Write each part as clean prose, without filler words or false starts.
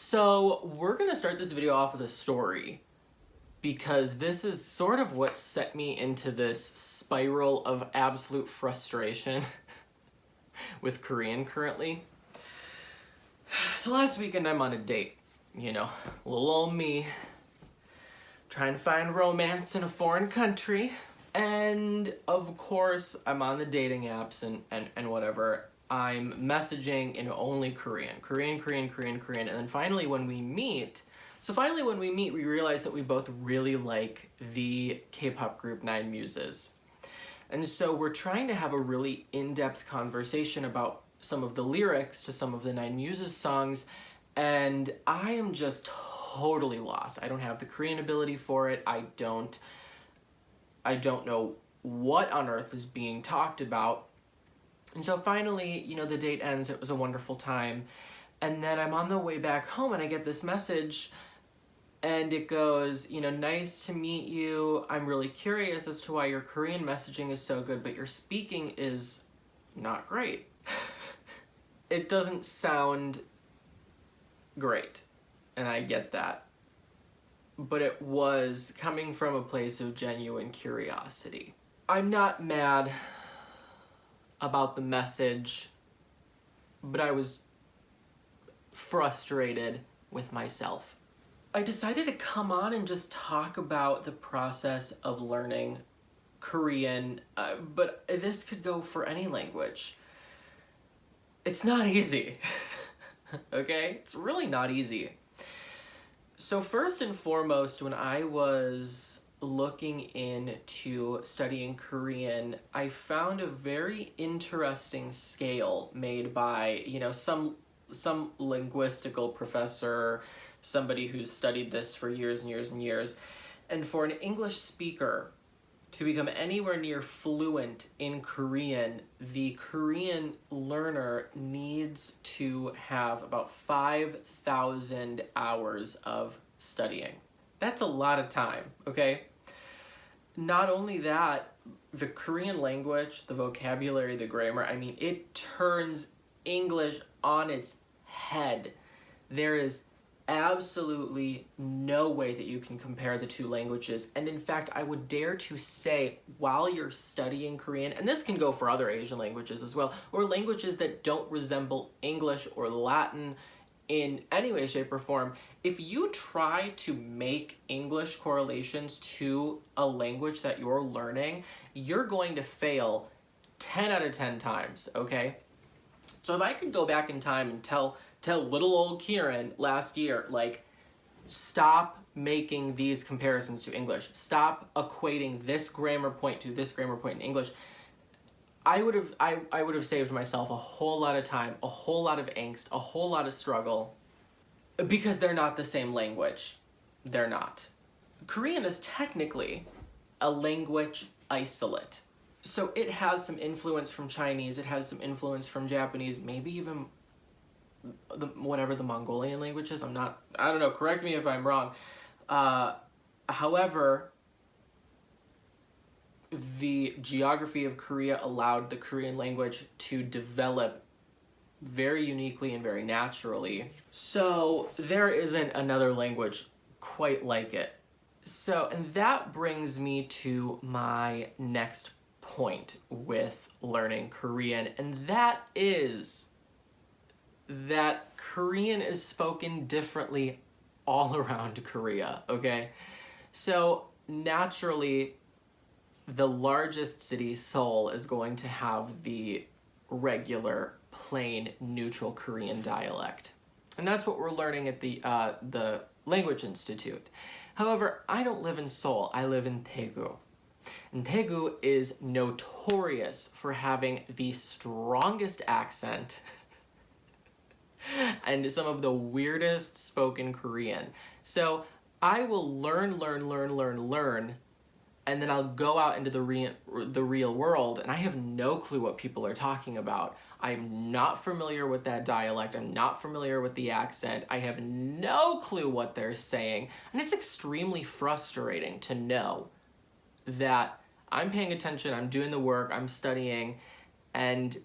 So we're gonna start this video off with a story because this is sort of what set me into this spiral of absolute frustration with Korean currently. So last weekend I'm on a date, little old me, trying to find romance in a foreign country. And of course I'm on the dating apps and whatever. I'm messaging in only Korean, and then finally when we meet, we realize that we both really like the K-pop group Nine Muses. And so we're trying to have a really in-depth conversation about some of the lyrics to some of the Nine Muses songs, and I am just totally lost. I don't have the Korean ability for it. I don't know what on earth is being talked about. And so finally, the date ends. It was a wonderful time. And then I'm on the way back home and I get this message and it goes, nice to meet you. I'm really curious as to why your Korean messaging is so good, but your speaking is not great. It doesn't sound great. And I get that. But it was coming from a place of genuine curiosity. I'm not mad about the message, but I was frustrated with myself. I decided to come on and just talk about the process of learning Korean, but this could go for any language. It's not easy, okay? It's really not easy. So first and foremost, when I was looking into studying Korean, I found a very interesting scale made by, some linguistical professor, somebody who's studied this for years and years and years. And for an English speaker to become anywhere near fluent in Korean, the Korean learner needs to have about 5,000 hours of studying. That's a lot of time, okay? Not only that, the Korean language, the vocabulary, the grammar, it turns English on its head. There is absolutely no way that you can compare the two languages. And in fact, I would dare to say, while you're studying Korean, and this can go for other Asian languages as well, or languages that don't resemble English or Latin in any way, shape, or form, if you try to make English correlations to a language that you're learning, you're going to fail 10 out of 10 times, okay? So if I could go back in time and tell little old Ciaran last year, stop making these comparisons to English. Stop equating this grammar point to this grammar point in English. I would have saved myself a whole lot of time, a whole lot of angst, a whole lot of struggle, because they're not the same language. They're not. Korean is technically a language isolate. So it has some influence from Chinese, it has some influence from Japanese, maybe even whatever the Mongolian language is. I don't know, correct me if I'm wrong. However, the geography of Korea allowed the Korean language to develop very uniquely and very naturally. So there isn't another language quite like it. So, and that brings me to my next point with learning Korean, and that is that Korean is spoken differently all around Korea, okay? So naturally, the largest city, Seoul, is going to have the regular, plain, neutral Korean dialect. And that's what we're learning at the Language Institute. However, I don't live in Seoul, I live in Daegu. And Daegu is notorious for having the strongest accent and some of the weirdest spoken Korean. So I will learn, and then I'll go out into the real world, and I have no clue what people are talking about. I'm not familiar with that dialect. I'm not familiar with the accent. I have no clue what they're saying, and it's extremely frustrating to know that I'm paying attention, I'm doing the work, I'm studying, and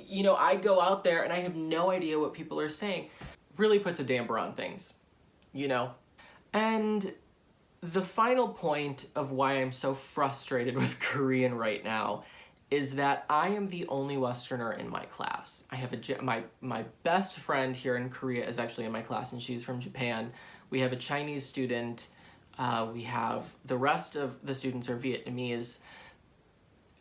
you know, I go out there and I have no idea what people are saying. Really puts a damper on things, you know? And the final point of why I'm so frustrated with Korean right now is that I am the only Westerner in my class. I have my best friend here in Korea is actually in my class, and she's from Japan. We have a Chinese student. We have the rest of the students are Vietnamese,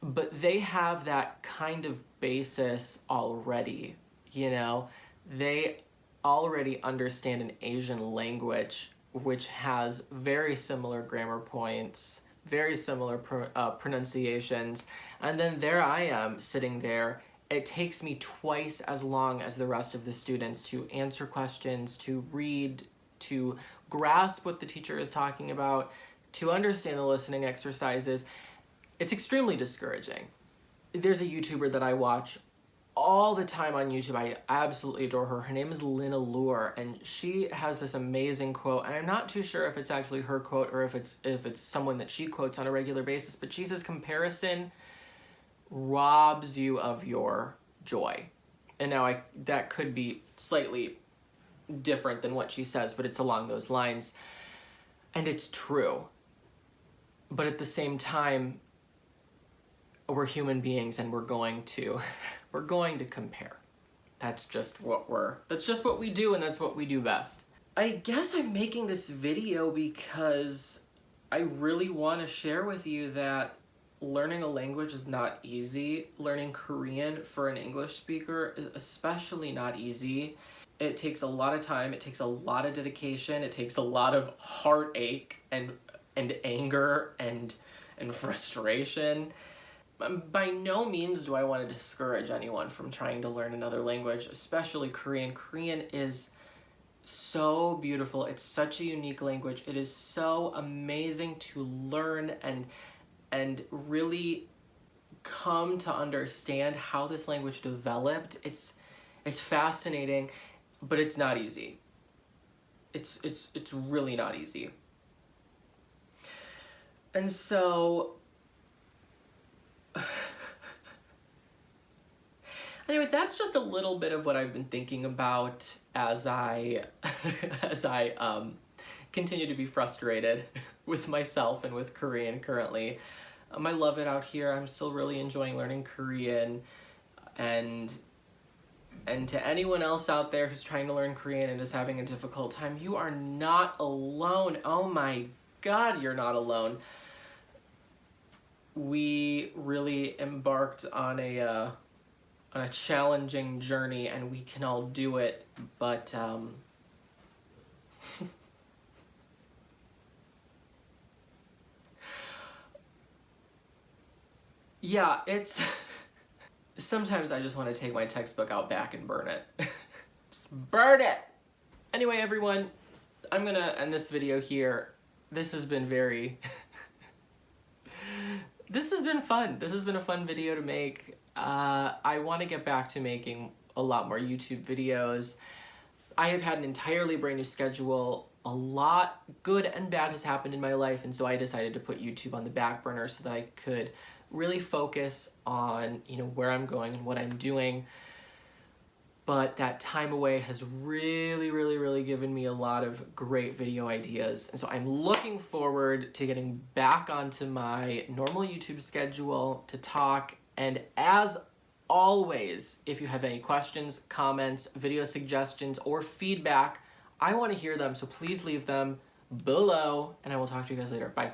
but they have that kind of basis already, you know? They already understand an Asian language which has very similar grammar points, very similar pronunciations, and then there I am sitting there. It takes me twice as long as the rest of the students to answer questions, to read, to grasp what the teacher is talking about, to understand the listening exercises. It's extremely discouraging. There's a YouTuber that I watch all the time on YouTube. I absolutely adore her. Her name is Lina Lure, and she has this amazing quote, and I'm not too sure if it's actually her quote or if it's someone that she quotes on a regular basis, but she says comparison robs you of your joy. And now that could be slightly different than what she says, but it's along those lines. And it's true. But at the same time, we're human beings and we're going to compare. That's just what we do, and that's what we do best. I guess I'm making this video because I really want to share with you that learning a language is not easy. Learning Korean for an English speaker is especially not easy. It takes a lot of time, it takes a lot of dedication, it takes a lot of heartache and anger and frustration. By no means do I want to discourage anyone from trying to learn another language, especially Korean. Korean is so beautiful. It's such a unique language. It is so amazing to learn and really come to understand how this language developed. It's fascinating, but it's not easy. It's really not easy. And so anyway, that's just a little bit of what I've been thinking about as I continue to be frustrated with myself and with Korean currently. I love it out here. I'm still really enjoying learning Korean, and to anyone else out there who's trying to learn Korean and is having a difficult time, you are not alone. Oh my God, you're not alone. We really embarked on a challenging journey, and we can all do it, but yeah, it's sometimes I just want to take my textbook out back and burn it. Just burn it! Anyway, everyone, I'm gonna end this video here. This has been this has been fun. This has been a fun video to make. I want to get back to making a lot more YouTube videos. I have had an entirely brand new schedule. A lot good and bad has happened in my life, and so I decided to put YouTube on the back burner so that I could really focus on, you know, where I'm going and what I'm doing. But that time away has really given me a lot of great video ideas. And so I'm looking forward to getting back onto my normal YouTube schedule to talk. And as always, if you have any questions, comments, video suggestions, or feedback, I want to hear them. So please leave them below, and I will talk to you guys later. Bye.